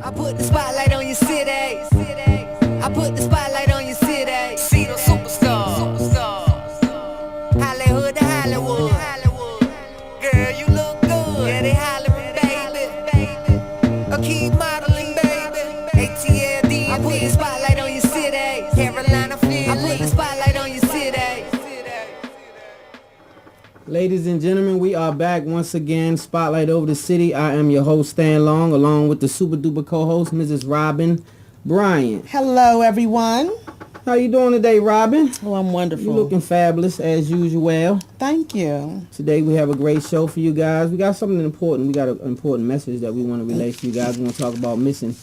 I put the spotlight on your city. I put the spotlight on your city. See the superstars. Hollywood to Hollywood. Girl, you look good. Yeah, they hollering, baby. Keep modeling, baby. ATLD. I put the spotlight on your city. Carolina, Philly. I put the spotlight on your city. Ladies and gentlemen, we are back once again. Spotlight over the city. I am your host, Stan Long, along with the super duper co-host, Mrs. Robin Bryant. Hello, everyone. How you doing today, Robin? Oh, I'm wonderful. You're looking fabulous as usual. Thank you. Today we have a great show for you guys. We got something important. We got an important message that we want to relay to you guys. We want to talk about missing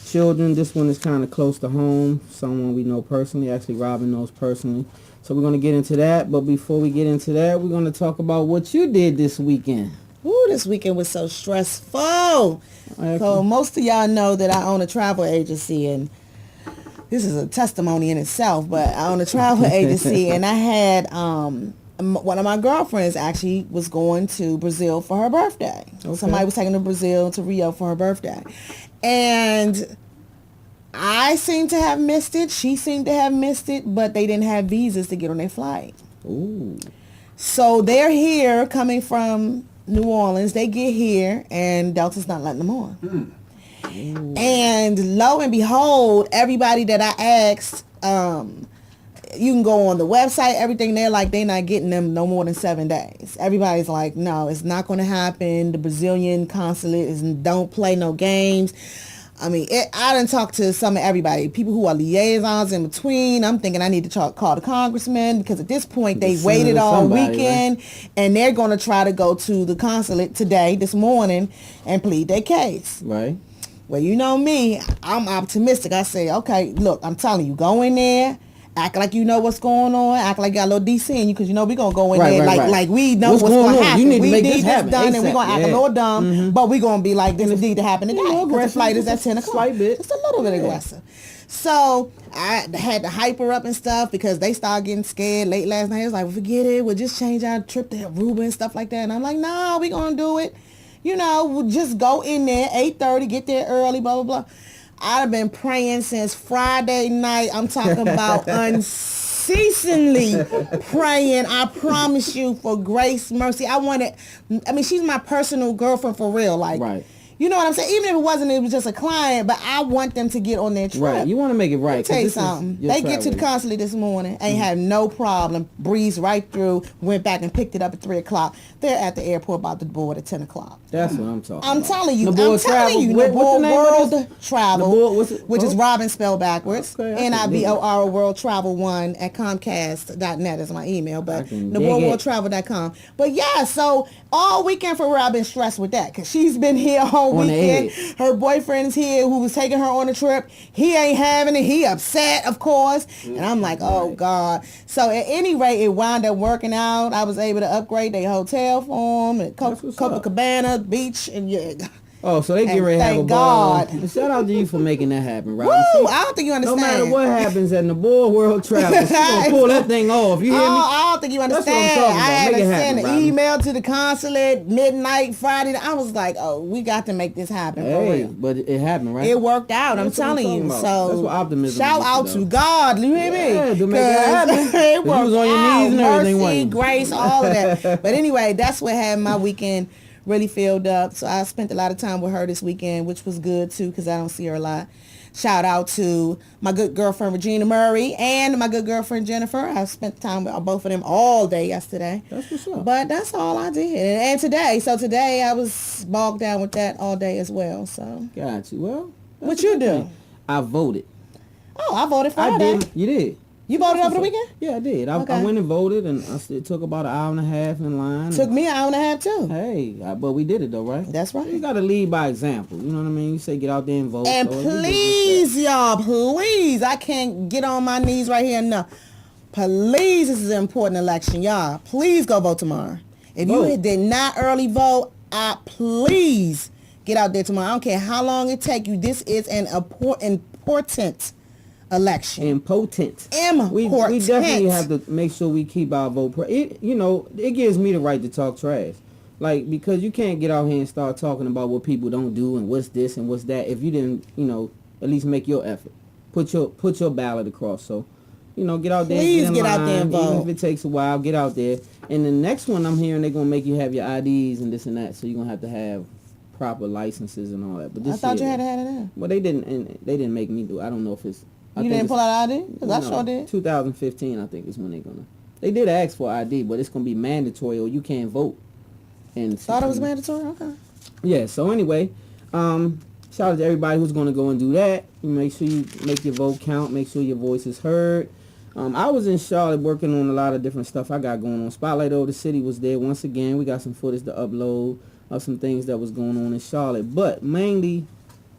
children. This one is kind of close to home. Someone we know personally. Actually, Robin knows personally. So we're going to get into that. But before we get into that, we're going to talk about what you did this weekend. Ooh, this weekend was so stressful. So most of y'all know that I own a travel agency, and this is a testimony in itself, but I own a travel agency, and I had one of my girlfriends actually was going to Brazil for her birthday. Okay. Somebody was taking her to Brazil, to Rio for her birthday. And I seemed to have missed it. She seemed to have missed it, but they didn't have visas to get on their flight. Ooh. So they're here coming from New Orleans. They get here, and Delta's not letting them on. And lo and behold, everybody that I asked, you can go on the website, everything, they're like, they're not getting them no more than 7 days. Everybody's like, no, it's not going to happen. The Brazilian consulate don't play no games. I mean, I done talked to some of everybody, people who are liaisons in between. I'm thinking I need to call the congressman, because at this point they waited all weekend, right? And they're going to try to go to the consulate today, this morning, and plead their case. Right. Well, you know me, I'm optimistic. I say, okay, look, I'm telling you, go in there, act like you know what's going on, act like you got a little DC in you, because you know we're going to go in there like we know what's going to happen. You need we to make need this happen done, ASAP. and we're going to act a little dumb, but we're going to be like, this need to happen today, because the flight is at 10 o'clock. Slight bit. It's a little bit aggressive. So I had to hype her up and stuff, because they started getting scared late last night. It was like, well, forget it, we'll just change our trip to Aruba and stuff like that. And I'm like, no, we're going to do it. You know, we'll just go in there, 8:30, get there early, blah, blah, blah. I've been praying since Friday night. I'm talking about unceasingly praying. I promise you, for grace, mercy. She's my personal girlfriend for real. Like, right. You know what I'm saying? Even if it was just a client, but I want them to get on their trip. Right. You want to make it right. Let me tell you something. They get to the consulate this morning, ain't had no problem, breezed right through, went back and picked it up at 3 o'clock. They're at the airport about to board at 10 o'clock. That's what I'm talking about. I'm telling you. Nabour World Travel, which is Robin spelled backwards. Okay, NIBOR World Travel 1 at Comcast.net is my email, but NabourWorldTravel.com. But yeah, so all weekend for her, I've been stressed with that, because she's been here all weekend. Her boyfriend's here who was taking her on a trip. He ain't having it. He upset, of course. And I'm like, oh, God. So at any rate, it wound up working out. I was able to upgrade their hotel for them at Copacabana Beach. And yeah. Oh, so they get ready to have a ball. Shout out to you for making that happen, right? Woo! I don't think you understand. No matter what happens at Nabour World Travel, she's going to pull that thing off. You hear me? I don't think you understand. That's what I'm talking about. I had Make to it happen, send an email to the consulate midnight Friday. I was like, oh, we got to make this happen. For real. But it happened, right? It worked out. I'm telling you. About. So that's what optimism shout out to God. You hear me? Yeah, to make it happen. It worked you was on your out. knees and everything. Mercy, grace, all of that. But anyway, that's what had my weekend really filled up. So I spent a lot of time with her this weekend, which was good too, because I don't see her a lot. Shout out to my good girlfriend Regina Murray and my good girlfriend Jennifer. I spent time with both of them all day yesterday. That's what's up. But that's all I did. And today, today I was bogged down with that all day as well. So got you. Well, what you do? I voted. Oh, I voted Friday. I did. You did. You voted over the weekend? Yeah, I did. I went and voted, and it took about an hour and a half in line. Took me an hour and a half, too. Hey, but we did it, though, right? That's right. You got to lead by example. You know what I mean? You say get out there and vote. And please, y'all, please, I can't get on my knees right here enough. Please, this is an important election, y'all. Please go vote tomorrow. If you did not early vote, please get out there tomorrow. I don't care how long it take you. This is an important election. Impotent. We definitely have to make sure we keep our vote. It gives me the right to talk trash. Like, because you can't get out here and start talking about what people don't do and what's this and what's that if you didn't, at least make your effort. Put your ballot across. So, get out there. Please get get out there and vote. Even if it takes a while, get out there. And the next one I'm hearing they're going to make you have your IDs and this and that. So you're going to have proper licenses and all that. But this I thought you year, had to have it in. Well, they didn't make me do it. I don't know if it's... You didn't pull out ID? Because I sure did. 2015, I think, is when they're going to... They did ask for ID, but it's going to be mandatory or you can't vote. And thought it was mandatory? Okay. Yeah, so anyway, shout out to everybody who's going to go and do that. You make sure you make your vote count. Make sure your voice is heard. I was in Charlotte working on a lot of different stuff I got going on. Spotlight Over the City was there once again. We got some footage to upload of some things that was going on in Charlotte. But mainly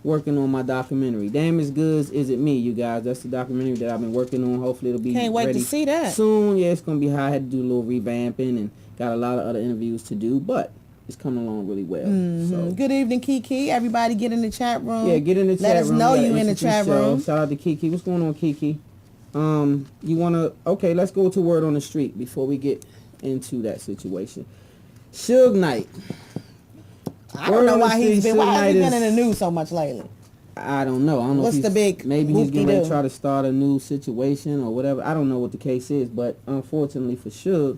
working on my documentary. Damaged Goods, Is It Me, you guys? That's the documentary that I've been working on. Hopefully it'll be Can't wait ready to see that. soon. Yeah, it's going to be high. I had to do a little revamping and got a lot of other interviews to do. But it's coming along really well. So. Good evening, Kiki. Everybody get in the chat room. Yeah, get in the chat room. Let us know Yeah, you in the introduce chat yourself. room. Shout out to Kiki. What's going on, Kiki? You want to... Okay, let's go to Word on the Street before we get into that situation. Suge Knight. I don't know why he's been... Suge Why has Knight he been is- in the news so much lately? I don't know. I don't know What's if the he's... big Maybe he's getting ready to whoop-de-doo? try to start a new situation or whatever. I don't know what the case is, but unfortunately for Suge,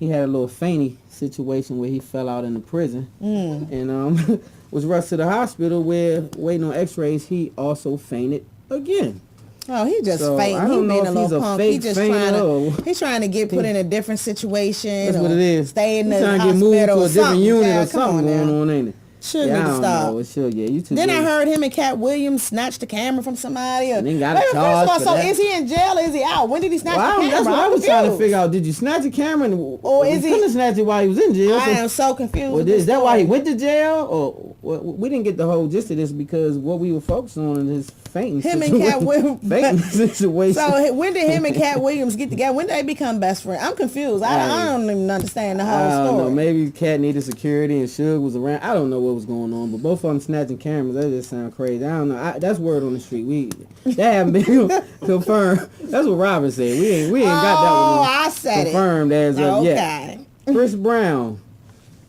he had a little fainty situation where he fell out in the prison and was rushed to the hospital where, waiting on x-rays, he also fainted again. Oh, he just So, fainting. I don't He know being a if he's little a punk. He fake just fainter trying or- to. He's trying to get put in a different situation. That's or what it is. Stay in the He's trying to hospital get moved to or a different something. unit Yeah, or come something on going now. on, ain't it? Should Yeah, need I to don't stop. know. It should, yeah. You too Then I busy. heard him and Cat Williams snatched the camera from somebody. Or, And then got Wait, charged first of all, for so that. is he in jail or is he out? When did he snatch Well, the camera? that's what I I'm was trying to confused. figure out. Did you snatch the camera? And, Or is he he- couldn't snatch it while he was in jail. I am so confused. Well, with this is that why he story. went to jail? Or we didn't get the whole gist of this because what we were focusing on is his fainting Him and situation. Cat Williams. Fainting situation. So when did him and Cat Williams get together? When did they become best friends? I'm confused. I don't even understand the whole I don't story. know. Maybe Cat needed security and Suge was around. I don't know what was going on, but both of them snatching cameras. That just sound crazy. I don't know. That's word on the street. That haven't been confirmed. That's what Robin said. We ain't got that one I said confirmed as of yet. Okay. Chris Brown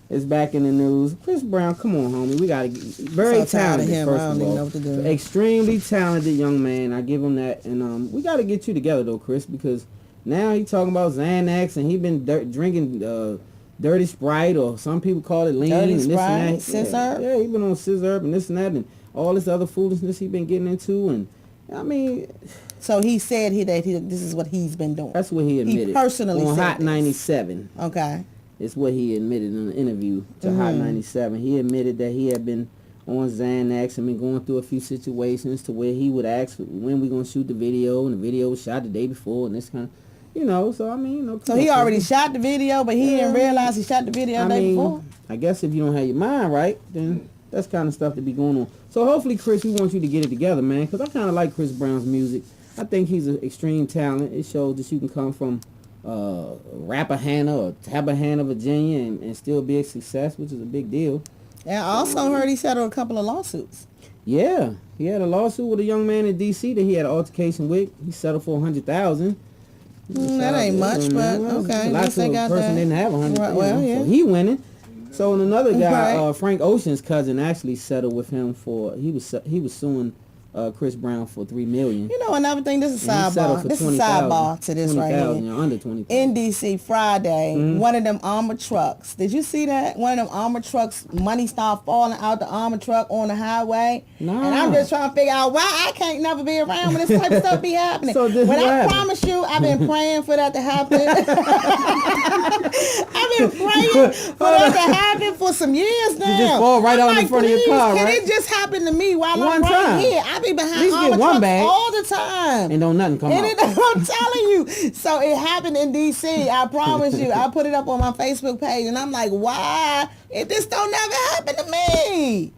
is back in the news. Chris Brown, come on, homie. We gotta get very So tired of talented. him. First I don't of even all, know what to do. extremely talented young man. I give him that, and we gotta get you together though, Chris, because now he talking about Xanax and he been drinking dirty Sprite, or some people call it lean Dirty and this Sprite, and that. Scissor? Yeah, he been on scissor and this and that and all this other foolishness he been getting into, and I mean, So he said this is what he's been doing. that's what he admitted. personally on said Hot this. 97. Okay. It's what he admitted in an interview to Hot 97. He admitted that he had been on Xanax and been going through a few situations to where he would ask when we gonna shoot the video, and the video was shot the day before, and this kind of, so I mean, So he already shot the video, but he didn't realize he shot the video the day before. I guess if you don't have your mind right, then that's kind of stuff to be going on. So hopefully, Chris, we want you to get it together, man, because I kind of like Chris Brown's music. I think he's an extreme talent. It shows that you can come from Rappahannock or Tappahannock, Virginia, and still be a success, which is a big deal. And I also heard he settled a couple of lawsuits. Yeah, he had a lawsuit with a young man in D.C. that he had an altercation with. He settled for $100,000. That ain't much, but okay. A lot At least to they a got person that. didn't have 100. Right, well, yeah. So he winning. So and another guy, Right. Frank Ocean's cousin, actually settled with him for he was suing Chris Brown for $3 million. You know, another thing, this is a And he settled sidebar. for This is a 20,000. sidebar to this right 20,000, here. yeah, under 20,000. In D.C. Friday, one of them armored trucks. Did you see that? One of them armored trucks, money started falling out the armored truck on the highway. Nah. And I'm just trying to figure out why I can't never be around when this type of stuff be happening. So this When what I happened? promise you, I've been praying for that to happen. I've been praying for that to happen for some years now. just fall right I'm out in like, front of your please, car, can right? it just happen to me while One I'm right time. here? I be At behind least get armored one trucks bag. all the time. And don't nothing come And out. it, I'm telling you. So it happened in D.C. I promise you. I put it up on my Facebook page, and I'm like, why? If this don't never happen to me.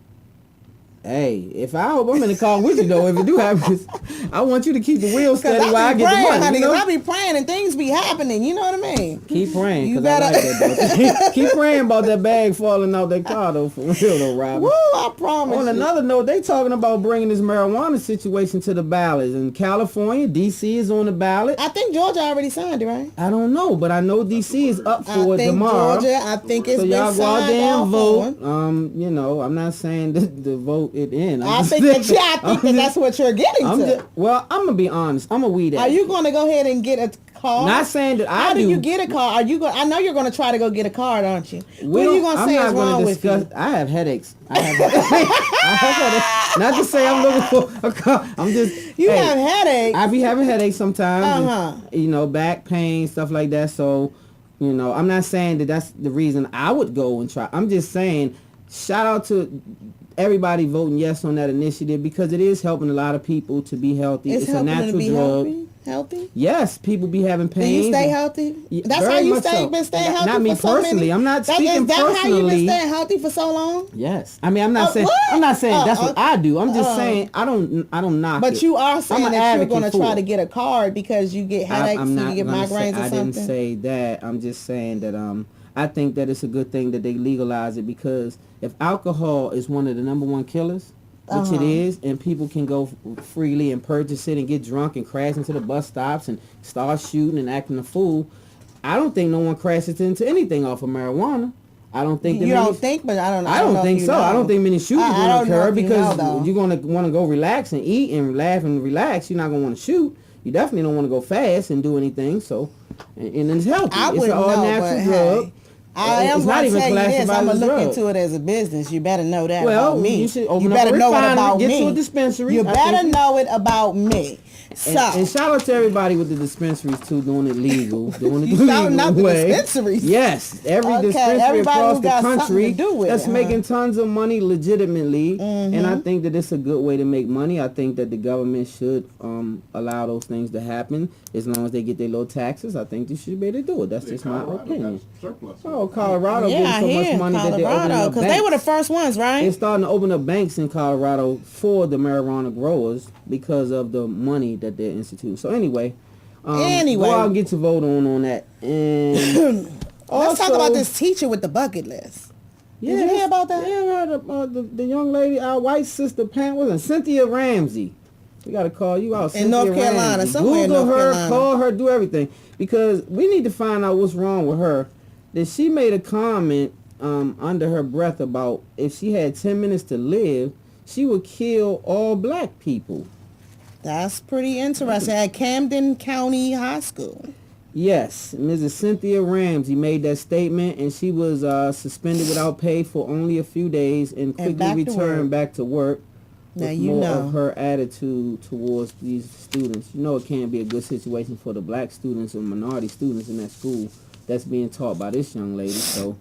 Hey, if I hope I'm in the car with you though, if it do happen, 'cause I want you to keep the wheels steady while I get the money. Honey, You know? I be praying and things be happening. You know what I mean? Keep praying, You cause I better- like that though. Keep praying about that bag falling out that car though, for real though, Robin. Woo! I promise. On you. another note, they talking about bringing this marijuana situation to the ballot. In California, D.C. is on the ballot. I think Georgia already signed it, right? I don't know, but I know D.C. is up for I it think tomorrow. Georgia. I think it's So been y'all go out signed there and off vote. on. You know, I'm not saying to vote it in. I think that's what you're getting to. Well, I'm gonna be honest. I'm a weed Are addict. you going to go ahead and get a card? Not saying that I How do do. you get a card? Are you going? I know you're going to try to go get a card, aren't you? What are you going to I'm say not is gonna wrong with discuss. you? I have headaches. I have headaches. Not to say I'm looking for a car. I'm just. You hey, have headaches. I be having headaches sometimes. Uh-huh. And, you know, back pain, stuff like that. So, you know, I'm not saying that that's the reason I would go and try. I'm just saying, shout out to everybody voting yes on that initiative because it is helping a lot of people to be healthy. It's a helping them to natural be drug. healthy. Yes, people be having pain. Do you stay healthy? Yeah, That's very how you much so. been staying healthy. Not me for so many- personally. I'm not speaking Is that how you personally. been staying healthy for so long? Yes, I mean I'm not saying what? that's what I do. I'm just uh. saying I don't knock it. But you are saying I'm an that you're advocate going to for try it. to get a card because you get headaches I'm and not you get gonna say, migraines or I something. didn't say that. I'm just saying that I think that it's a good thing that they legalize it because if alcohol is one of the number one killers, which it is, and people can go freely and purchase it and get drunk and crash into the bus stops and start shooting and acting a fool, I don't think no one crashes into anything off of marijuana. I don't think You don't think, but I don't know. I don't think so. I don't think many shootings I will don't know occur if you because know, though. you're going to want to go relax and eat and laugh and relax. You're not going to want to shoot. You definitely don't want to go fast and do anything. So, and it's healthy. I It's wouldn't an all know, natural but drug. hey, I am It's not going to even tell you this. classified I'm going as to a look drug. into it as a business. You better know that Well, about me. you should open You up better a know it refinery, about get me. to a dispensary. You I better think- know it about me. So, And shout out to everybody with the dispensaries too, doing it legal, doing it You the shouting legal out the way. dispensaries? Yes, every Okay, dispensary everybody across who the got something country to do with that's it, huh? making tons of money legitimately, and Mm-hmm. I think that it's a good way to make money. I think that the government should allow those things to happen as long as they get their low taxes. I think they should be able to do it. That's just my opinion. Surplus. Oh, Colorado yeah, getting I so much hear money that they're opening Colorado up because they were the banks. first ones, right? They're starting to open up banks in Colorado for the marijuana growers because of the money that they're instituting. So anyway, Anyway. go out and get your vote on that. And Let's talk also- about this teacher with the bucket list. Did you hear that's- about that? Yeah, I heard the young lady, our white sister, Pam, wasn't Cynthia Ramsey. We got to call you out. In North Carolina, Ramsey. somewhere in Google North her, Carolina. call her, do everything. Because we need to find out what's wrong with her. That she made a comment under her breath about if she had 10 minutes to live, she would kill all black people. That's pretty interesting. At Camden County High School. Yes, Mrs. Cynthia Ramsey made that statement, and she was suspended without pay for only a few days and quickly back to returned work. back to work. Now With you more know. of her attitude towards these students. You know it can't be a good situation for the black students and minority students in that school that's being taught by this young lady. So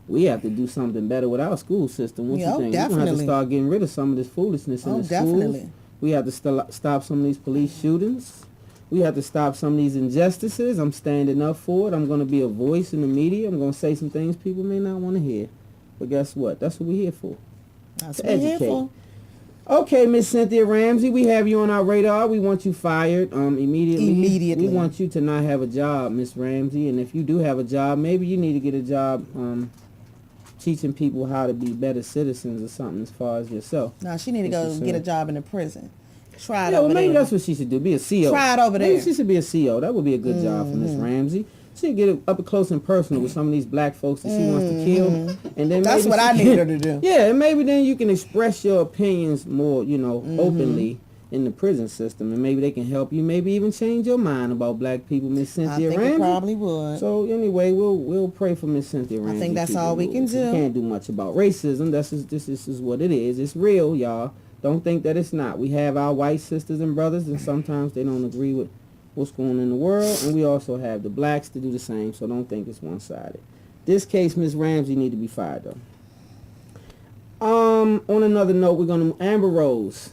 we have to do something better with our school system. What Yeah, you think? We're going to have definitely. to start getting rid of some of this foolishness in Oh, the schools. definitely. We have to stop some of these police shootings. We have to stop some of these injustices. I'm standing up for it. I'm going to be a voice in the media. I'm going to say some things people may not want to hear. But guess what? That's what we're here for. That's To what we're here educate. for. Okay, Miss Cynthia Ramsey, we have you on our radar. We want you fired immediately. Immediately. We want you to not have a job, Miss Ramsey. And if you do have a job, maybe you need to get a job teaching people how to be better citizens or something as far as yourself. No, she need to It's go the get a same. job in the prison. Try it Yeah, well, over maybe there. that's what she should do. Be a CO. Try it over Maybe there. she should be a CO. That would be a good job for Miss Ramsey. She'd get up close and personal with some of these black folks that she wants to kill. And then That's maybe what she I can- need her to do. Yeah, and maybe then you can express your opinions more, openly in the prison system. And maybe they can help you, maybe even change your mind about black people, Miss I Cynthia think Ramsey. it probably would. So anyway, we'll pray for Miss Cynthia Ramsey. think that's keep all it we can moving. do. We can't do much about racism. This is what it is. It's real, y'all. Don't think that it's not. We have our white sisters and brothers, and sometimes they don't agree with what's going on in the world, and we also have the blacks to do the same, so don't think it's one-sided. This case, Miss Ramsey need to be fired, though. On another note, we're going to Amber Rose.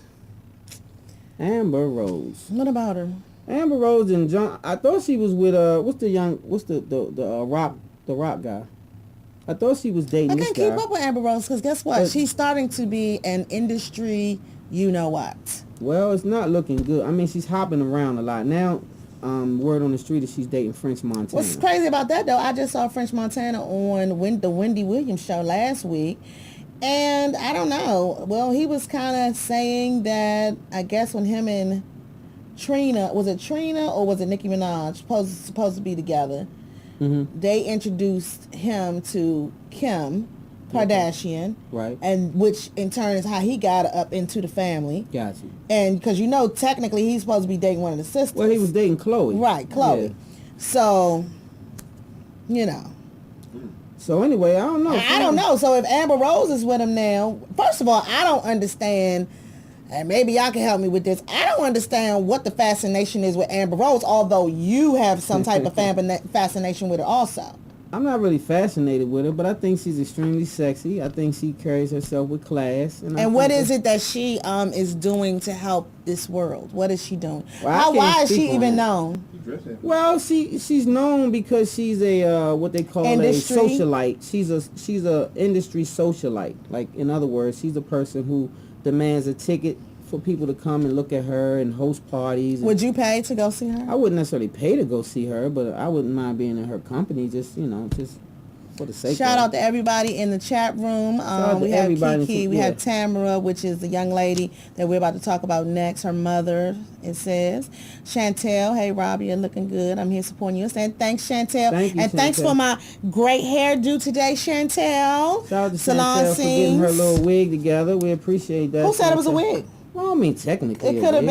Amber Rose. What about her? Amber Rose and John. I thought she was with what's the rock guy? I thought she was dating I this can't guy. keep up with Amber Rose because guess what? But- She's starting to be an industry, you know what. Well, it's not looking good. I mean, she's hopping around a lot now. Word on the street is she's dating French Montana. What's crazy about that though? I just saw French Montana on the Wendy Williams show last week, and I don't know. Well, he was kind of saying that I guess when him and Trina, was it Trina or was it Nicki Minaj supposed to be together? Mm-hmm. They introduced him to Kim Kardashian, Right. and which in turn is how he got up into the family. Got you. And because technically he's supposed to be dating one of the sisters. Well, he was dating Chloe. Right, Chloe. Yeah. So, you know. So anyway, I don't know. I don't know. So if Amber Rose is with him now, first of all, I don't understand, and maybe y'all can help me with this. I don't understand what the fascination is with Amber Rose, although you have some type of fascination with her also. I'm not really fascinated with her, but I think she's extremely sexy. I think she carries herself with class. And what is it that she is doing to help this world? What is she doing? Well, Why is speak she on even it. known? Well, she's known because she's a what they call Industry? a socialite. She's a industry socialite. Like, in other words, she's a person who demands a ticket for people to come and look at her and host parties. Would you pay to go see I her? wouldn't necessarily pay to go see her, but I wouldn't mind being in her company. Just for the sake. Shout of out to everybody in the chat room. out We to have everybody Kiki, in- we yeah. have Tamara, which is the young lady that we're about to talk about next. Her mother, it says. Chantel, hey Robbie, you're looking good. I'm here supporting you. Saying thanks, Chantel. Thank you, and thanks Chantel. for my great hairdo today, Chantel. Shout out to Salon Chantel for getting her Sings. little wig together. We appreciate that. Who said it was a Chantel. wig? Well, I mean, technically, It could have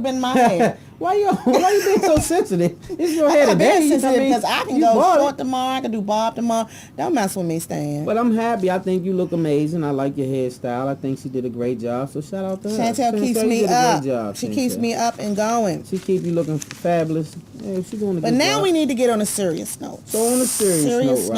been my hair. Why you being so sensitive? It's your hair I'm today. being sensitive mean, because I can you go bought short it. tomorrow. I can do bob tomorrow. Don't mess with me, Stan. But I'm happy. I think you look amazing. I like your hairstyle. I think she did a great job. So shout out to her. Chantel keeps you me did a up. great job, She Chantel. keeps me up and going. She keep you looking fabulous. Yeah, she doing a But good now job. we need to get on a serious note. So on a serious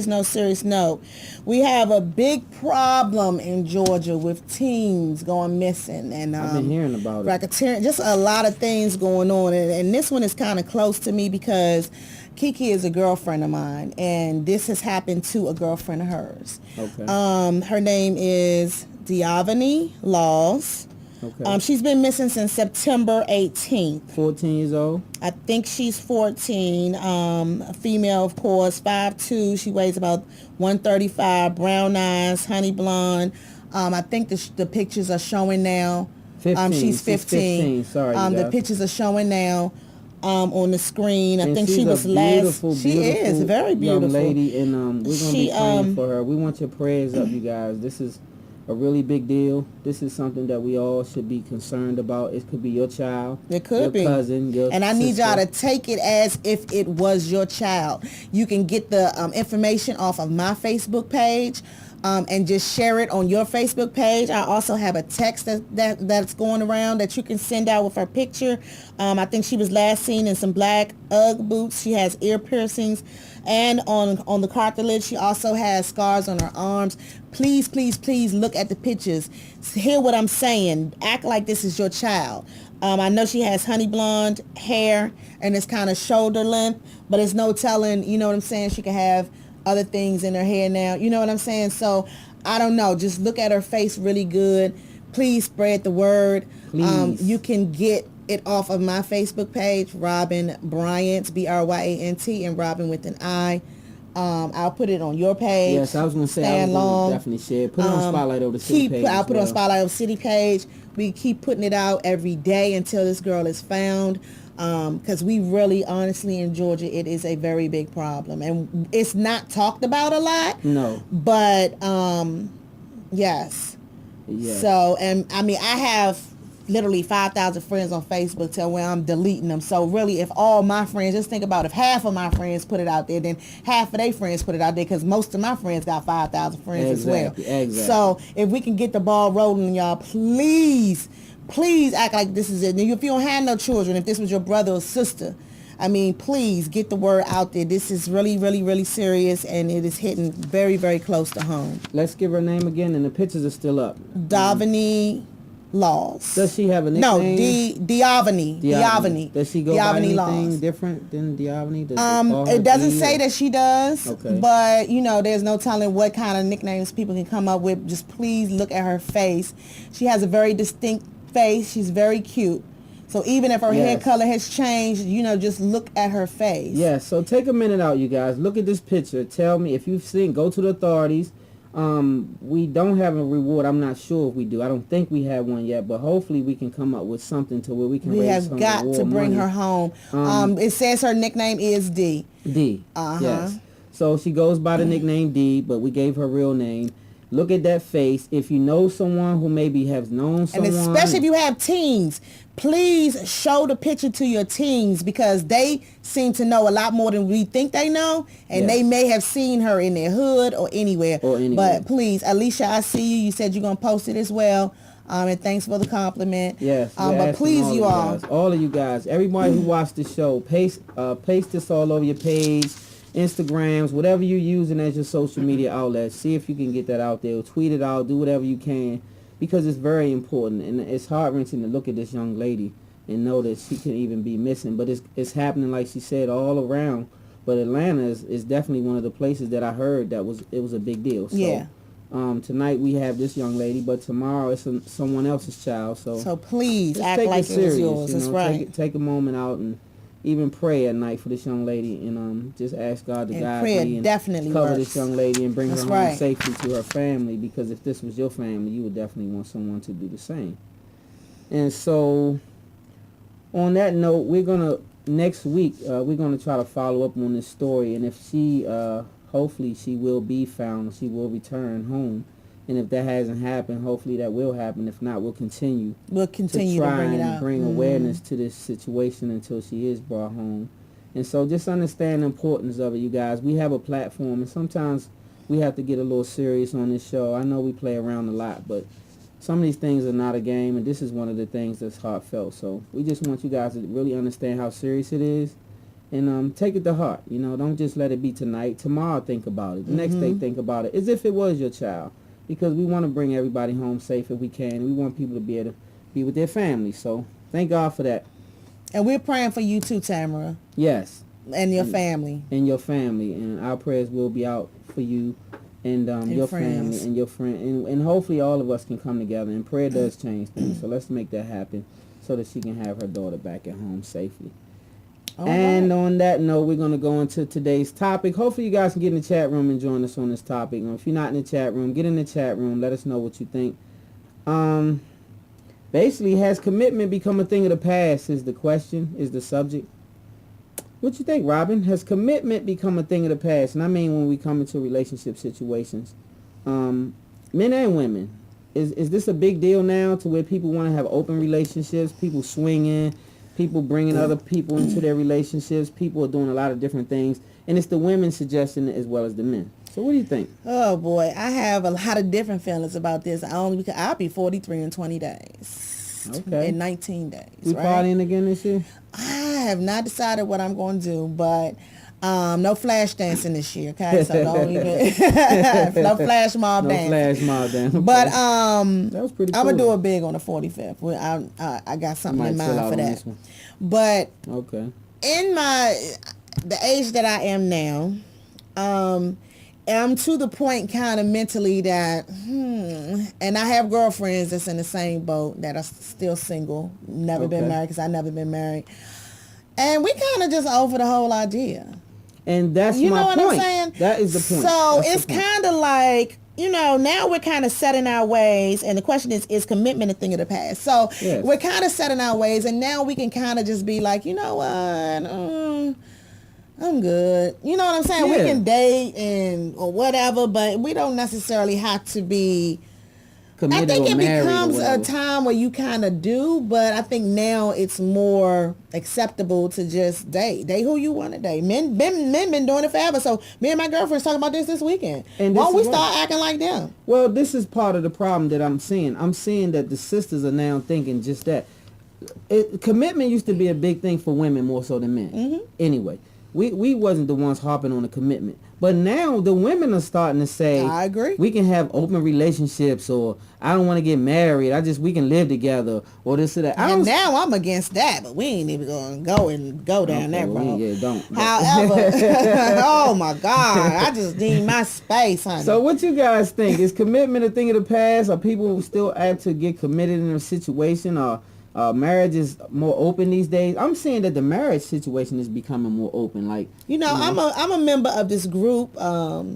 note, serious note. We have a big problem in Georgia with teens going missing, and I've been hearing about it. racketeering. Just a lot of things going on, and this one is kind of close to me because Kiki is a girlfriend of mine, and this has happened to a girlfriend of hers. Okay. Her name is Diavani Laws. Okay. She's been missing since September 18th. 14 years old. I think she's 14. A female, of course, 5'2". She weighs about 135. Brown eyes, honey blonde. I think the pictures are showing now. 15. She's 15. Sorry, The guys. pictures are showing now on the screen. I And think she's she a was beautiful, last. She is very beautiful. young lady, and we're gonna She, be praying for her. We want your prayers up, you guys. This is a really big deal. This is something that we all should be concerned about. It could be your child, It could be. your cousin, your And I need sister. y'all to take it as if it was your child. You can get the information off of my Facebook page and just share it on your Facebook page. I also have a text that's going around that you can send out with her picture. I think she was last seen in some black Ugg boots. She has ear piercings. And on the cartilage, she also has scars on her arms. Please, please, please look at the pictures. Hear what I'm saying. Act like this is your child. I know she has honey blonde hair and it's kind of shoulder length, but it's no telling, you know what I'm saying? She can have other things in her hair now. You know what I'm saying? So I don't know. Just look at her face really good. Please spread the word. Please. You can get it off of my Facebook page, Robin Bryant, Bryant, and Robin with an I. I'll put it on your page. Yes, I was gonna say I Stan was gonna Long. definitely share it. Put it on Spotlight over the city page. I'll as put it on well. Spotlight over City page. We keep putting it out every day until this girl is found. Because we really, honestly, in Georgia, it is a very big problem. And it's not talked about a lot. No. But, yes. Yeah. So, and I mean, I have literally 5,000 friends on Facebook till where I'm deleting them. So really, if all my friends, just think about if half of my friends put it out there, then half of their friends put it out there, because most of my friends got 5,000 friends as well. Exactly. So if we can get the ball rolling, y'all, please act like this is it. If you don't have no children, if this was your brother or sister, I mean, please get the word out there. This is really, really, really serious, and it is hitting very, very close to home. Let's give her name again, and the pictures are still up. Davani Laws. Does she have a No, nickname? Diavani. Diavani. Does she go by Diavani anything Laws. different than Diavani? Does call her It doesn't Dee say or- that she does, Okay. but you know, there's no telling what kind of nicknames people can come up with. Just please look at her face. She has a very distinct face. She's very cute. So even if her hair Yes. color has changed, you know, just look at her face. Yeah, so take a minute out, you guys. Look at this picture. Tell me if you've seen. Go to the authorities. We don't have a reward. I'm not sure if we do. I don't think we have one yet, but hopefully we can come up with something to where we can We raise have some got reward to bring money. her home. It says her nickname is D. D. Uh-huh. Yes. So she goes by the nickname D, but we gave her real name. Look at that face. If you know someone who maybe has known someone, And especially if you have teens, please show the picture to your teens because they seem to know a lot more than we think they know. And Yes. they may have seen her in their hood or anywhere. Or anywhere. But please, Alicia, I see you. You said you're going to post it as well. And thanks for the compliment. Yes, we're but asking please, you all. all of you guys, everybody who watched the show, paste this all over your page, Instagrams, whatever you're using as your social media outlet. See if you can get that out there. Tweet it out. Do whatever you can because it's very important. And it's heart-wrenching to look at this young lady and know that she could even be missing. But it's happening, like she said, all around. But Atlanta is definitely one of the places that I heard that it was a big deal. So, Yeah. Tonight we have this young lady, but tomorrow it's someone else's child. So please just act take like it it serious, was yours. you That's know, right. Take a moment out and even pray at night for this young lady, and just ask God to And guide prayer me and definitely cover works. this young lady and bring That's her home right. safely to her family. Because if this was your family, you would definitely want someone to do the same. And so, on that note, we're gonna next week we're gonna try to follow up on this story, and if she hopefully she will be found, she will return home. And if that hasn't happened, hopefully that will happen. If not, we'll continue We'll continue to try bring it and out. bring awareness to this situation until she is brought home. And so just understand the importance of it, you guys. We have a platform, and sometimes we have to get a little serious on this show. I know we play around a lot, but some of these things are not a game, and this is one of the things that's heartfelt. So we just want you guys to really understand how serious it is, and take it to heart. You know, don't just let it be tonight. Tomorrow, think about it. The next day, think about it as if it was your child. Because we want to bring everybody home safe if we can. We want people to be able to be with their families. So thank God for that. And we're praying for you too, Tamara, Yes, and your family. and your family. And our prayers will be out for you and your friends. family and your friend. And hopefully all of us can come together. And prayer does change things. So let's make that happen so that she can have her daughter back at home safely. All And right. on that note, we're going to go into today's topic. Hopefully you guys can get in the chat room and join us on this topic. If you're not in the chat room, get in the chat room. Let us know what you think. Basically, has commitment become a thing of the past is the question, is the subject. What you think, Robin? Has commitment become a thing of the past? And I mean when we come into relationship situations. Men and women. Is this a big deal now to where people want to have open relationships, people swinging, people bringing other people into their relationships, people are doing a lot of different things, and it's the women suggesting it as well as the men. So what do you think? Oh boy, I have a lot of different feelings about this. I'll be 43 in 20 days. Okay. In 19 days. We right? partying again this year? I have not decided what I'm going to do, but no flash dancing this year, okay? So don't even no flash mob No dancing. flash mob down. Okay. But that was pretty cool. I'm gonna do it big on the 45th. I got something Might in chill mind out for on that. this one. But Okay. in the age that I am now, I'm to the point kind of mentally that, and I have girlfriends that's in the same boat that are still single, never been Okay. married because I never been married. And we kind of just over the whole idea. And that's You my know what point. I'm saying? That is the point. So That's it's the point. kind of like, now we're kind of setting our ways, and the question is commitment a thing of the past? So Yes. we're kind of setting our ways, and now we can kind of just be like, you know what, I'm good. You know what I'm saying? We Yeah. can date or whatever, but we don't necessarily have to be. Committed I think or it married or becomes a whatever. time where you kind of do, but I think now it's more acceptable to just date who you want to date. Men been doing it forever. So me and my girlfriend's talking about this weekend. And Why this don't we is start what- acting like them? Well, this is part of the problem that I'm seeing. I'm seeing that the sisters are now thinking just that. Commitment used to be a big thing for women more so than men. Mm-hmm. Anyway, we wasn't the ones harping on the commitment. But now the women are starting to say, I agree. we can have open relationships, or I don't want to get married. We can live together, or this or that. And now I'm against that, but we ain't even going to go down that road. Yeah, don't. However, oh my God, I just need my space, honey. So what you guys think? Is commitment a thing of the past? Are people still apt to get committed in a situation, or marriage is more open these days? I'm seeing that the marriage situation is becoming more open. Like, I'm a member of this group.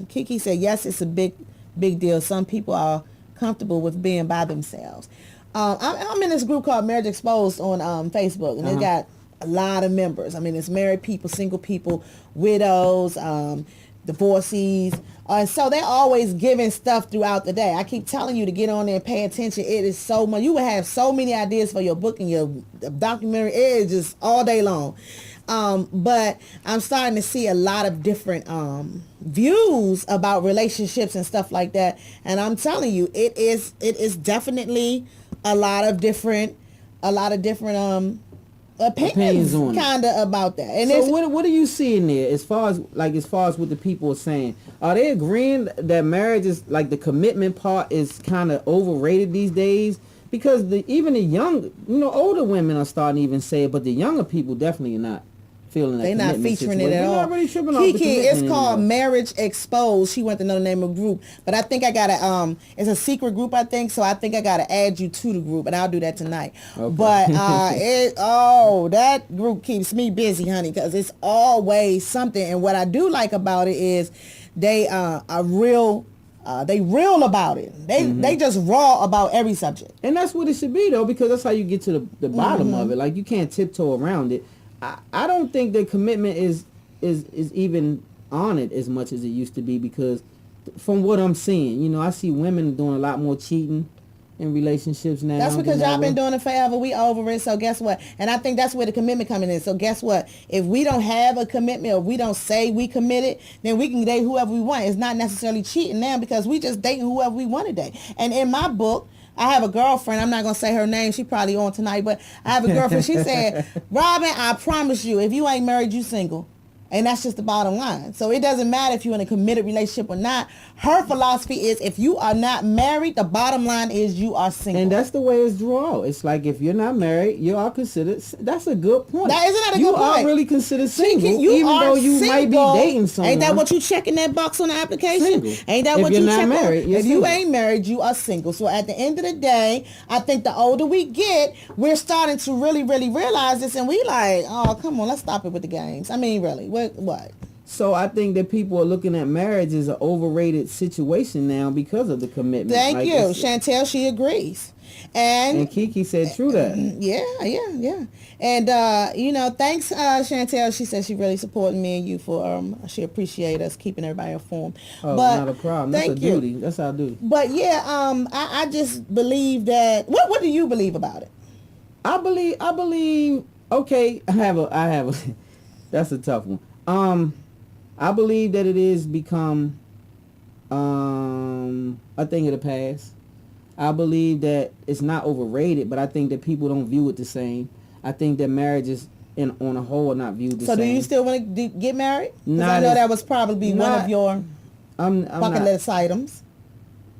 Kiki said, yes, it's a big deal. Some people are comfortable with being by themselves. I'm in this group called Marriage Exposed on Facebook, and they got a lot of members. I mean, it's married people, single people, widows, divorcees. So they're always giving stuff throughout the day. I keep telling you to get on there and pay attention. It is so much. You will have so many ideas for your book and your documentary. It is just all day long. But I'm starting to see a lot of different views about relationships and stuff like that. And I'm telling you, it is definitely a lot of different opinions on kind of about that. And so what are you seeing there as far as what the people are saying? Are they agreeing that marriage is, like, the commitment part is kind of overrated these days? Because even the young, older women are starting to even say it, but the younger people definitely are not feeling that. They're not featuring it at all. They're not really tripping off the Kiki, commitment it's called anymore. Marriage Exposed. She wants to know the name of the group, but I think I gotta it's a secret group, I think, so I think I gotta add you to the group, and I'll do that tonight. Okay. But that group keeps me busy, honey, because it's always something. And what I do like about it is they are real. They real about it. They just raw about every subject. And that's what it should be, though, because that's how you get to the bottom of it. Like, you can't tiptoe around it. I don't think that commitment is even on it as much as it used to be, because from what I'm seeing, I see women doing a lot more cheating in relationships now. That's because y'all been doing it forever. We over it. So guess what? And I think that's where the commitment coming in. So guess what? If we don't have a commitment, or we don't say we committed, then we can date whoever we want. It's not necessarily cheating now, because we just dating whoever we want to date. And in my book, I have a girlfriend. I'm not going to say her name. She probably on tonight, but I have a girlfriend. She said, Robin, I promise you, if you ain't married, you single. And that's just the bottom line. So it doesn't matter if you're in a committed relationship or not. Her philosophy is, if you are not married, the bottom line is you are single. And that's the way it's drawn. It's like, if you're not married, you are considered. That's a good point. Isn't that a you good point? You are really considered single, You even are though you single. might be dating someone. Ain't that what you checking that box on the application? Single. Ain't that If what you're you not check married, on? you're If you single. ain't married, you are single. So at the end of the day, I think the older we get, we're starting to really, really realize this, and we like, oh, come on, let's stop it with the games. I mean, really, what? So I think that people are looking at marriage as an overrated situation now because of the commitment. Thank you. Chantel, she agrees. And Kiki said true that. Yeah. And, thanks, Chantel. She said she really supported me and you for, she appreciate us keeping everybody informed. Oh, but not a problem. That's a thank you. duty. That's our duty. But yeah, I just believe that, what do you believe about it? I believe, okay, I have a, that's a tough one. I believe that it is become a thing of the past. I believe that it's not overrated, but I think that people don't view it the same. I think that marriage is, on a whole, not viewed the same. So do you still want to get married? Because I Not know as- that was probably one of your I'm bucket not, list items.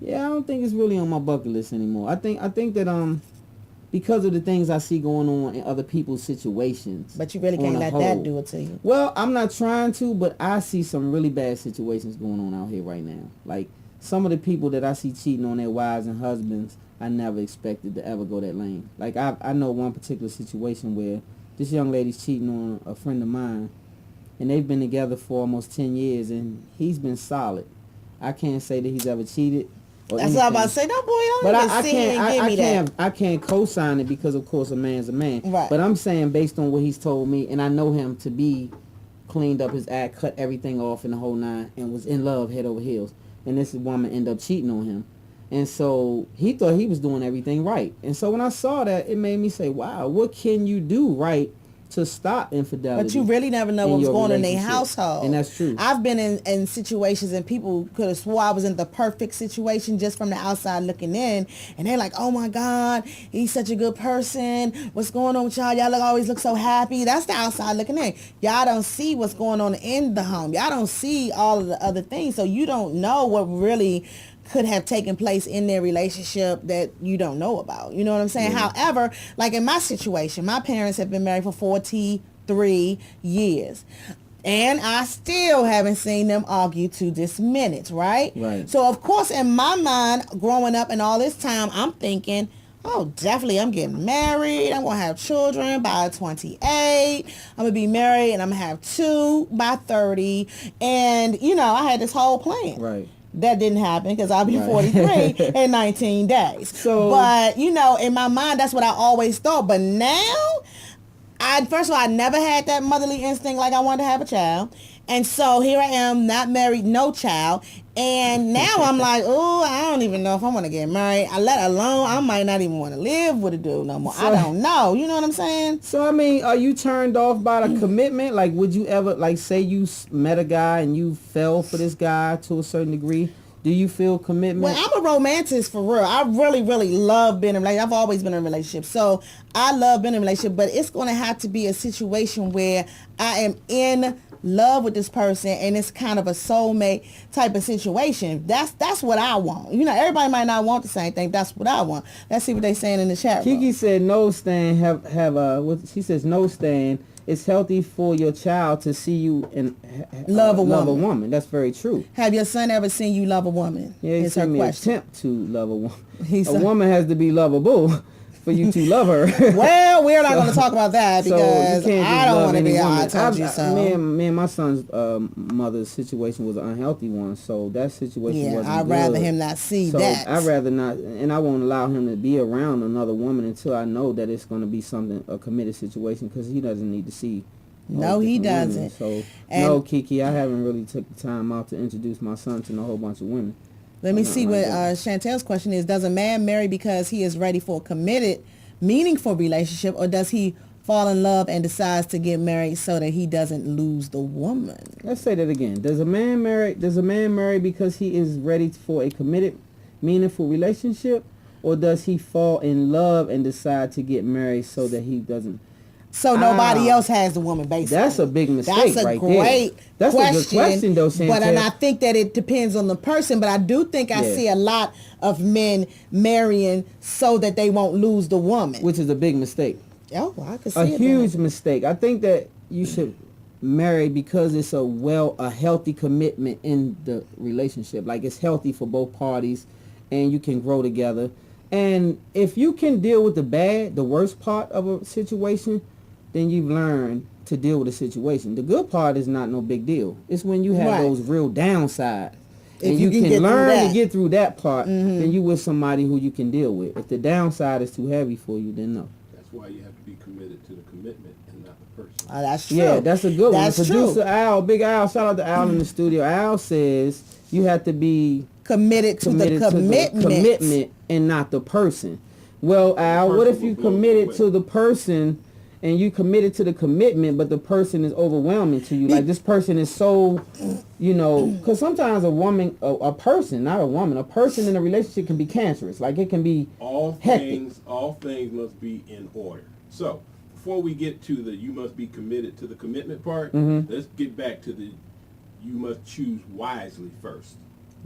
Yeah, I don't think it's really on my bucket list anymore. I think that because of the things I see going on in other people's situations. But you really on can't a let whole. that do it to you. Well, I'm not trying to, but I see some really bad situations going on out here right now. Like, some of the people that I see cheating on their wives and husbands, I never expected to ever go that lane. Like, I know one particular situation where this young lady's cheating on a friend of mine, and they've been together for almost 10 years, and he's been solid. I can't say that he's ever cheated. That's what I'm about to say. No, boy, don't But even I sit here and give me that. I can't co-sign it because, of course, a man's a man. Right. But I'm saying, based on what he's told me, and I know him to be cleaned up his act, cut everything off in the whole nine, and was in love head over heels. And this woman ended up cheating on him. And so he thought he was doing everything right. And so when I saw that, it made me say, wow, what can you do right to stop infidelity. But you really never know in what's your going on in their relationship. household. And that's true. I've been in situations and people could have swore I was in the perfect situation just from the outside looking in. And they're like, oh my God, he's such a good person. What's going on with y'all? Y'all always look so happy. That's the outside looking in. Y'all don't see what's going on in the home. Y'all don't see all of the other things. So you don't know what really could have taken place in their relationship that you don't know about. You know what I'm saying? Yeah. However, like in my situation, my parents have been married for 43 years. And I still haven't seen them argue to this minute, right? Right. So, of course, in my mind, growing up and all this time, I'm thinking, oh, definitely I'm getting married. I'm going to have children by 28. I'm going to be married and I'm going to have 2 by 30. And, you know, I had this whole plan. Right. That didn't happen because I'll be Right. 43 in 19 days. So- but, you know, in my mind, that's what I always thought. But now, first of all, I never had that motherly instinct like I wanted to have a child. And so here I am, not married, no child. And now I'm like, oh, I don't even know if I want to get married. Let alone, I might not even want to live with a dude no more. I don't know. You know what I'm saying? So, I mean, are you turned off by the commitment? Like, would you ever, like, say you met a guy and you fell for this guy to a certain degree? Do you feel commitment? Well, I'm a romantic for real. I really, really love being in a relationship. I've always been in a relationship. So I love being in a relationship, but it's going to have to be a situation where I am in love with this person and it's kind of a soulmate type of situation. That's what I want. You know, everybody might not want the same thing. That's what I want. Let's see what they're saying in the chat room. Kiki said no, Stan. What she says, no, Stan. It's healthy for your child to see you and Love a love a woman. woman. That's very true. Have your son ever seen you love a woman? Yeah, he is her seen me question. attempt to love a woman. He A said- woman has to be lovable for you to love her. Well, we're not going to talk about that So you because can't just I don't love want to any be woman. I told you so. Me and my son's mother's situation was an unhealthy one, so that situation Yeah, wasn't I'd rather good. him not see So that. I'd rather not, and I won't allow him to be around another woman until I know that it's going to be a committed situation, because he doesn't need to see. all No, he different women. doesn't. So And- no, Kiki, I haven't really took the time out to introduce my son to a whole bunch of women. Let me Not see like what that. Chantel's question is. Does a man marry because he is ready for a committed, meaningful relationship, or does he fall in love and decides to get married so that he doesn't lose the woman? Let's say that again. Does a man marry because he is ready for a committed, meaningful relationship, or does he fall in love and decide to get married so that he doesn't? So nobody Ah. else has the woman, basically. That's a big mistake That's a right there. great That's question. a good question, though, Chantel. But and I think that it depends on the person. But I do think I Yeah. see a lot of men marrying so that they won't lose the woman. Which is a big mistake. Oh, I could see A it. huge mistake. I think that you should marry because it's a healthy commitment in the relationship. Like, it's healthy for both parties and you can grow together. And if you can deal with the worst part of a situation, then you've learned to deal with the situation. The good part is not no big deal. It's when you have Right. those real downsides. If And you you can can get through learn that. to get through that part, then you with somebody who you can deal with. If the downside is too heavy for you, then no. That's why you have to be committed to the commitment and not the person. That's true. Yeah, that's a good That's one. true. Producer Al, Big Al, shout out to Al in the studio. Al says you have to be Committed to the commitment and not the person. Well, Al, what if you will blow committed away. to the person and you committed to the commitment, but the person is overwhelming to you? Like, this person is so, because sometimes a person, not a woman, a person in a relationship can be cancerous. Like, it can be All hectic. things must be in order. So, before we get to the you must be committed to the commitment part, let's get back to the you must choose wisely first.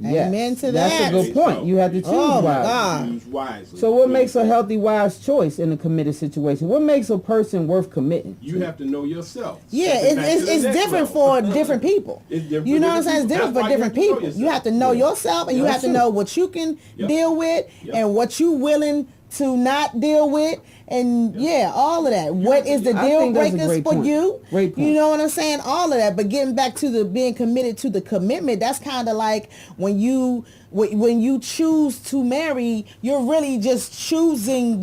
Yes, Amen to that's that. a good point. You have to choose Oh, my wisely. God. Choose wisely. So what makes a healthy, wise choice in a committed situation? What makes a person worth committing? You have to know yourself. Yeah, Stepping back to it's the next different level. for different people. It's different You for know what I'm saying? different It's different people. for That's why different you have to know people. You yourself. have to know Yeah. yourself, and you Yeah, have to that's know true. what you can Yep. deal with Yep. and what you willing to not deal with, and yeah, all of that. What is the I deal think that's a breakers great for point. you? Great point. You know what I'm saying? All of that. But getting back to the being committed to the commitment, that's kind of like when you choose to marry, you're really just choosing.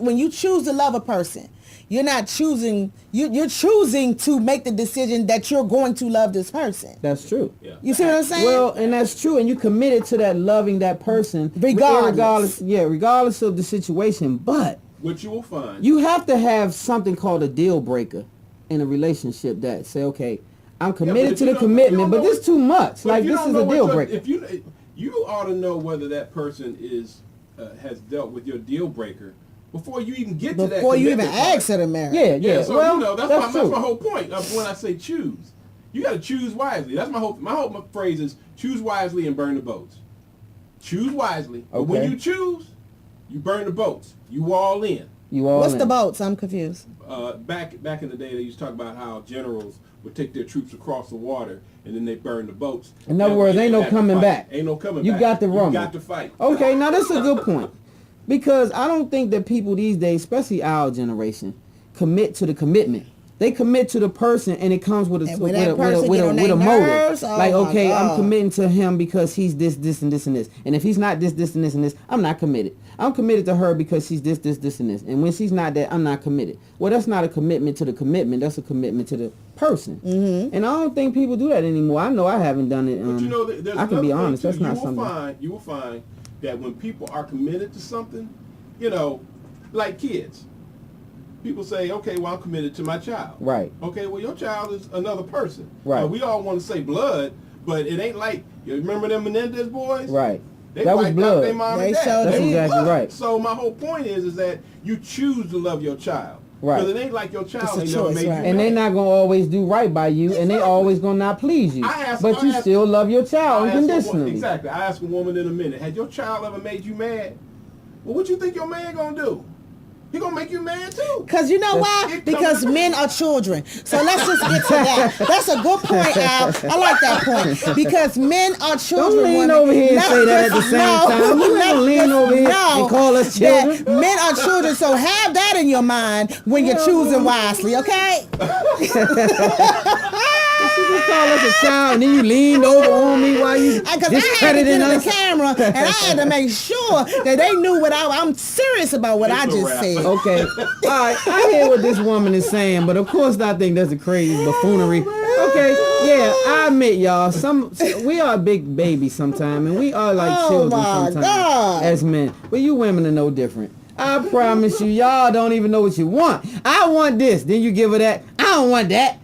When you choose to love a person, you're not choosing. You're choosing to make the decision that you're going to love this person. That's true. Yeah. You see what I'm saying? Well, and that's true, and you committed to that loving that person Regardless. regardless of the situation. But What you will find. you have to have something called a deal breaker in a relationship that say, okay, I'm but committed if to you the don't- commitment, but but you don't this too much. But Like if you this don't is know a what deal your- breaker. If you ought to know whether that person is has dealt with your deal breaker before you even get to that. Before you even commitment part. ask her to marry. Yeah, yeah. So well, you know that's true. my whole point of when I say choose. You got to choose wisely. That's my whole phrase is choose wisely and burn the boats. Choose wisely, but when Okay. you choose, you burn the boats. You all in. You all What's in. the boats? I'm confused. Back in the day, they used to talk about how generals would take their troops across the water and then they burn the boats. In other words, ain't no coming back. Ain't no coming You back. got to rumble. You got to fight. Okay, now that's a good point. Because I don't think that people these days, especially our generation, commit to the commitment. They commit to the person, and it comes with a And when that person with get a on motive. their nerves, oh Like, my okay, I'm God. committing to him because he's this, and this, and this. And if he's not this, and this, and this, I'm not committed. I'm committed to her because she's this, and this. And when she's not that, I'm not committed. Well, that's not a commitment to the commitment. That's a commitment to the person. Mm-hmm. And I don't think people do that anymore. I know I haven't done it. But you know, there's I can be another honest. thing, That's too. not something. You will find that when people are committed to something, you know, like kids. People say, okay, well, I'm committed to my child. Right. Okay, well, your child is another person. Right. We all want to say blood, but it ain't like, you remember them Menendez boys? Right. They That was wiped out blood. their mom They and dad. showed That's it. exactly blood. right. So my whole point is that you choose to love your child. Right. Because it ain't like your child It's a ain't never choice, made right. you And they mad. not gonna always do right by you, and they always gonna not please you. But you still love your child I asked a unconditionally. exactly. I asked a woman in a minute, had your child ever made you mad? Well, what you think your man gonna do? He gonna make you mad too. Because you know why? It Because comes- men are children. So let's just get to that. That's a good point, Al. I like that point. Because men are children. lean women. over here and Let's say that at the just same know- time. You ain't gonna lean let's over here know and call us that children. Men are children, so have that in your mind when you're choosing wisely, okay? You just call us a child, and then you leaned over on me while you Because I had to discrediting get in the us. camera and I had to make sure that they knew what I'm serious about what I It's a just wrap. said. Okay, all right. I hear what this woman is saying, but of course I think that's a crazy buffoonery. Okay, yeah, I admit, y'all, we are big babies sometimes, and we are like Oh children my sometimes God. as men. But you women are no different. I promise you, y'all don't even know what you want. I want this, then you give her that. I don't want that.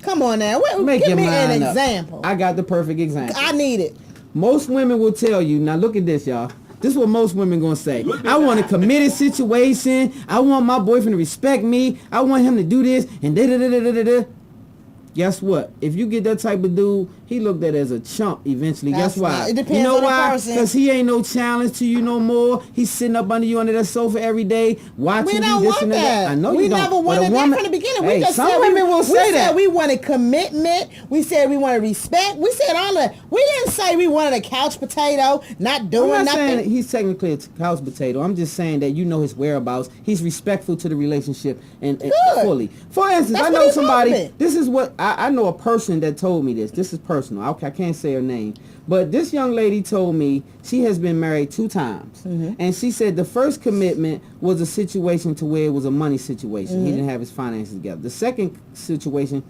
Come on now. Make Give your me an mind up. example. I got the perfect example. I need it. Most women will tell you, now look at this, y'all. This is what most women gonna say. Look at I want a that. committed situation. I want my boyfriend to respect me. I want him to do this and da da da da da da. Guess what? If you get that type of dude, he looked at as a chump eventually. That's Guess why? not- it depends you know on the why? person. Because he ain't no challenge to you no more. He's sitting up under you under that sofa every day, watching We you don't this want and that. I know we you don't. never But a wanted that woman- from the beginning. Hey, We just some said women will say we that. said we wanted commitment. We said we wanted respect. We said all that. We didn't say we wanted a couch potato, not doing I'm not saying that nothing. he's technically a couch potato. I'm just saying that you know his whereabouts. He's respectful to the relationship and Good. fully. For instance, That's I what know he's somebody. hoping. This is what I know a person that told me this. This is personal. I can't say her name, but this young lady told me she has been married 2 times, and she said the first commitment was a situation to where it was a money situation. He didn't have his finances together. The second situation,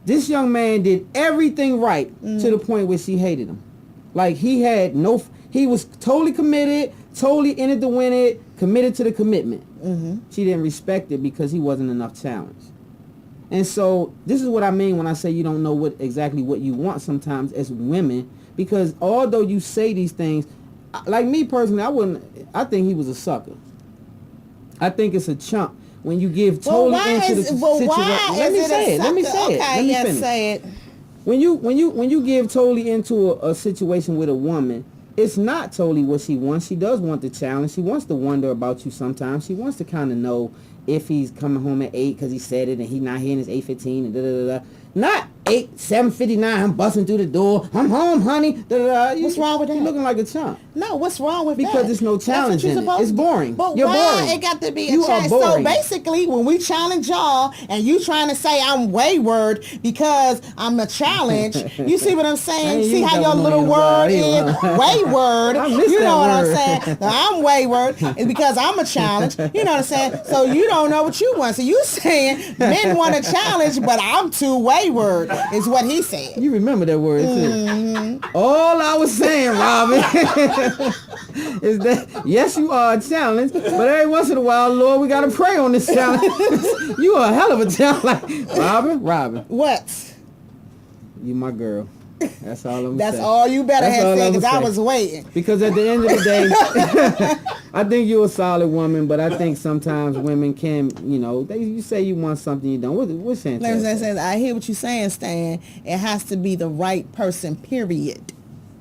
this young man did everything right to the point where she hated him. Like he was totally committed, totally in it to win it, committed to the commitment. She didn't respect it because he wasn't enough challenge. And so this is what I mean when I say you don't know exactly what you want sometimes as women, because although you say these things, like me personally, I think he was a sucker. I think it's a chump when you give totally into the situation. Let me say it. Let me say it. Okay, Let me yes, finish. say it. When you give totally into a situation with a woman, it's not totally what she wants. She does want the challenge. She wants to wonder about you sometimes. She wants to kind of know if he's coming home at 8 because he said it and he's not here and it's 8:15 and da-da-da-da. Not 7:59, I'm busting through the door. I'm home, honey. Da-da-da. What's wrong with that? You looking like a chump. No, what's wrong with that? Because there's no That's what challenge you're in it. supposed It's to- boring. But You're why boring. it got to be a You are challenge? So boring. basically, when we challenge y'all and you trying to say I'm wayward because I'm a challenge, you see what I'm I saying? ain't See used how that your one little on word you, is huh? wayward. I missed You that know what word. I'm saying? I'm wayward. It's because I'm a challenge. You know what I'm saying? So you don't know what you want. So you saying men want a challenge, but I'm too wayward. is what he said. You remember that word too. All I was saying, Robin, is that yes, you are a challenge, but every once in a while, Lord, we gotta pray on this challenge. You are a hell of a challenge, like Robin. What? You my girl. That's all I'm That's saying. all you better That's have all said, I'ma because I say. was waiting. Because at the end of the day, I think you're a solid woman, but I think sometimes women can, you say you want something you don't. What's saying? Listen, I hear what you're saying, Stan. It has to be the right person, period.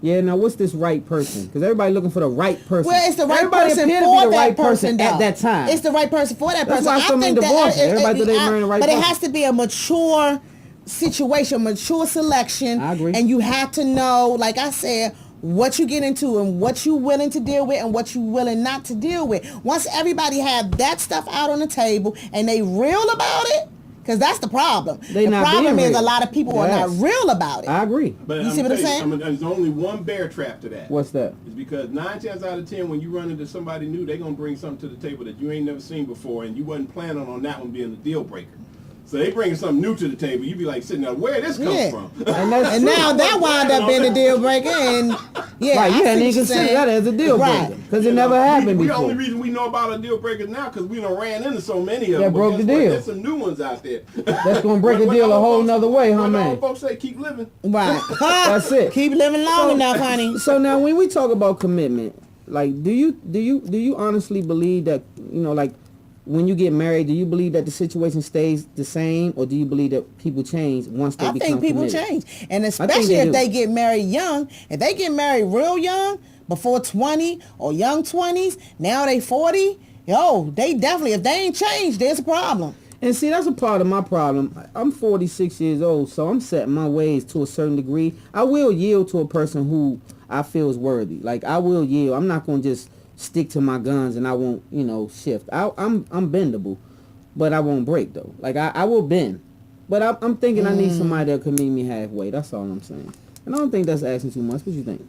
Yeah, now what's this right person? Because everybody looking for the right person. Well, it's the right Everybody person appear to for be the that right person though. at that time. It's the right person for that That's person. why so many divorces. Everybody thought they married the right but person. it has to be a mature situation, mature selection. I agree. And you have to know, like I said, what you get into and what you willing to deal with and what you willing not to deal with. Once everybody have that stuff out on the table and they real about it, because that's the problem. They the not problem being is real. a lot of people are Yes. not real about it. I agree. But You see what I'm saying? There's only one bear trap to that. What's that? It's because 9 times out of 10, when you run into somebody new, they're going to bring something to the table that you ain't never seen before, and you wasn't planning on that one being the deal breaker. So they bringing something new to the table. You be like sitting there, where this come from? And Now that wound up being a deal breaker, and yeah, Right, you I see hadn't what even you're considered saying. that as a deal Right. breaker. Because it never happened The before. only reason we know about a deal breaker now because we done ran into so many of That them. But broke guess the what? deal. There's some new ones out there. That's going to break When a deal the a old whole folks- nother way, huh, when the man? old folks say keep living. Right. That's it. Keep living long enough, honey. So now when we talk about commitment, like do you honestly believe that, like when you get married, do you believe that the situation stays the same, or do you believe that people change once they I become think people committed? change, and they especially if do. they get married young. If they get married real young, before 20 or young 20s, now they 40. They definitely, if they ain't changed, there's a problem. And see, that's a part of my problem. I'm 46 years old, so I'm setting my ways to a certain degree. I will yield to a person who I feel is worthy. Like, I will yield. I'm not going to just stick to my guns and I won't, shift. I'm bendable, but I won't break, though. Like, I will bend. But I'm thinking I need somebody that can meet me halfway. That's all I'm saying. And I don't think that's asking too much. What you think?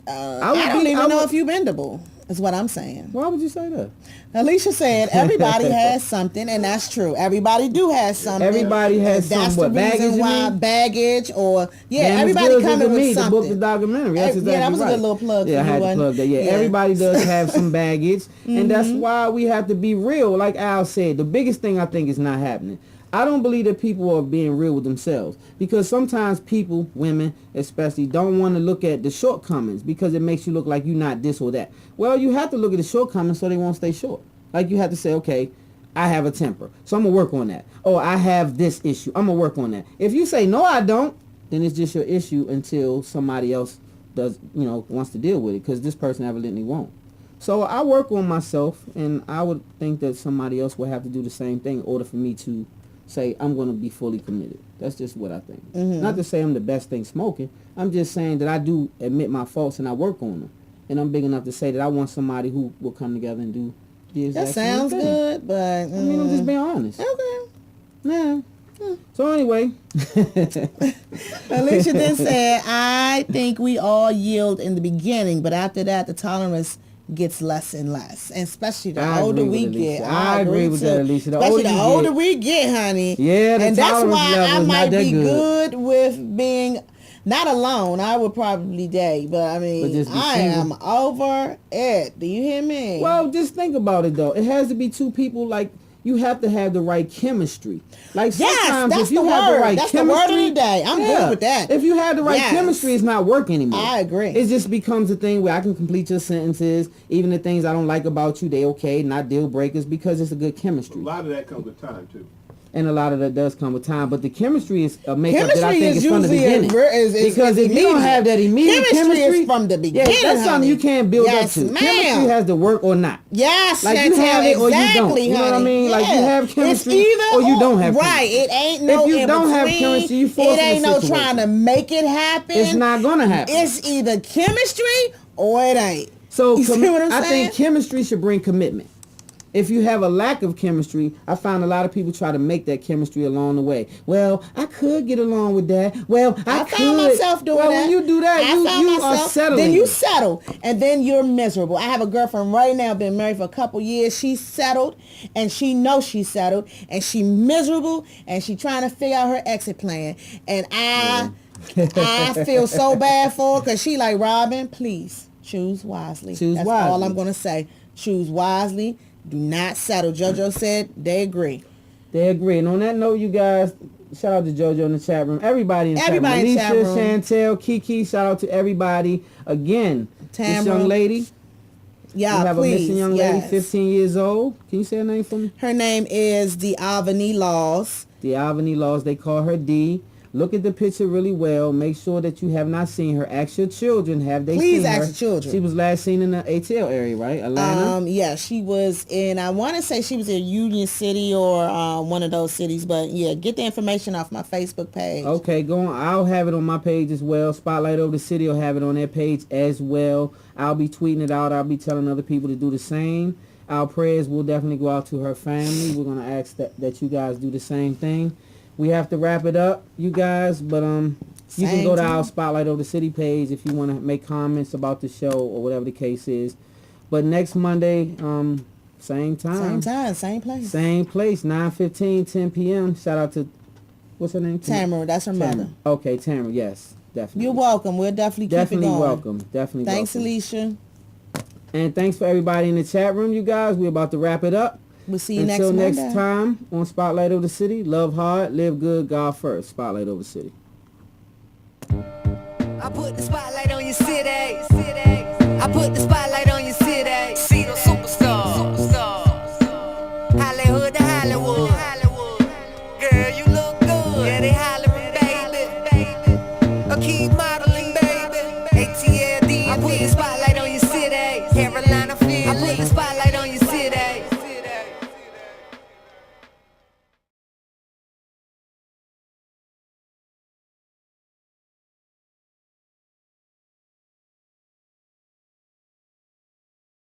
I don't even know if you bendable, is what I'm saying. Why would you say that? Alicia said everybody has something, and that's true. Everybody do have something. Everybody has That's something. the What, reason baggage, you why mean? baggage or Damn, everybody It's Good coming to with Me, something. the book, the documentary. That's exactly that was right. a good little plug. Yeah, I for had you, to plug that. Yeah, everybody does have some baggage, and that's why we have to be real. Like Al said, the biggest thing I think is not happening. I don't believe that people are being real with themselves, because sometimes people, women especially, don't want to look at the shortcomings because it makes you look like you're not this or that. Well, you have to look at the shortcomings so they won't stay short. Like, you have to say, okay, I have a temper, so I'm going to work on that. Oh, I have this issue, I'm going to work on that. If you say, no, I don't, then it's just your issue until somebody else does, wants to deal with it, because this person evidently won't. So I work on myself, and I would think that somebody else would have to do the same thing in order for me to say I'm going to be fully committed. That's just what I think. Not to say I'm the best thing smoking. I'm just saying that I do admit my faults and I work on them. And I'm big enough to say that I want somebody who will come together and do the exact That same sounds thing. good, but I mean, I'm just being honest. okay. Yeah. So anyway, Alicia then said, I think we all yield in the beginning, but after that, the tolerance gets less and less, and especially the I older agree we with get. Alicia. I agree with too. that, Alicia. The Especially older the you older get. we get, honey. Yeah, the and that's tolerance why level I is not might that be good. good with being not alone. I would probably date, but I But mean, just be I single. am over it. Do you hear me? well, just think about it though. It has to be two people. Like, you have to have the right chemistry. Like, Yes, sometimes that's if you the have word. the right That's the chemistry, word of the day. I'm good with that. If you have the right Yes. chemistry, it's not work anymore. I agree. It just becomes a thing where I can complete your sentences, even the things I don't like about you, they okay, not deal breakers, because it's a good A chemistry. lot of that comes with time too. And a lot of that does come with time, but the chemistry is a makeup that I Chemistry think is is from the usually beginning. is Because if you don't immediate. have that immediate Chemistry is from the beginning, yeah, that's something honey. you can't build Yes, up to. ma'am. Chemistry has to work or not. Yes, Like, you Chantel, have it or you don't. exactly, You know what I honey. mean? Like, you Yeah. have chemistry it's either or you don't have right. chemistry. It ain't no If you in don't have between. chemistry, you It forcing ain't the no situation. trying to make it happen. It's not gonna happen. It's either chemistry or it ain't. So You see what I'm I saying? think chemistry should bring commitment. If you have a lack of chemistry, I find a lot of people try to make that chemistry along the way. Well, I could get along with that. Well, I could. found myself doing well, that. when you do that, you are settling. Then you settle, and then you're miserable. I have a girlfriend right now, been married for a couple years. She's settled, and she knows she's settled, and she miserable, and she trying to figure out her exit plan. And I feel so bad for her because she like, Robin, please choose wisely. That's all I'm going to say. Choose wisely. Do not settle. JoJo said they agree. They agree. And on that note, you guys, shout out to JoJo in the chat room. Everybody in the chat room. Alicia, Chantel, Kiki, shout out to everybody. Again, this young lady. Yeah, we have please. a missing young lady, 15 years old. Can you say her name for me? Her name is D'Avani Laws. D'Avani Laws. They call her D. Look at the picture really well. Make sure that you have not seen her. Ask your children, have they seen her? Please ask your children. She was last seen in the ATL area, right? Atlanta? Yeah, she was in, I want to say she was in Union City or one of those cities. But, yeah, get the information off my Facebook page. Okay, go on. I'll have it on my page as well. Spotlight Over the City will have it on their page as well. I'll be tweeting it out. I'll be telling other people to do the same. Our prayers will definitely go out to her family. We're going to ask that you guys do the same thing. We have to wrap it up, you guys, but you can go to our Spotlight Over the City page if you want to make comments about the show or whatever the case is. But next Monday, same time. Same time, same place. Same place, 9:15, 10 p.m. Shout out to, what's her name? Tamara, that's her mother. Okay, Tamara, yes, definitely. You're welcome. We'll definitely keep it going. Welcome. Definitely Thanks, welcome. Alicia. And thanks for everybody in the chat room, you guys. We're about to wrap it up. We'll see you Until next next Monday. time on Spotlight Over the City, love hard, live good, God first. Spotlight Over the City. I put the spotlight on your city. I put the spotlight on your city.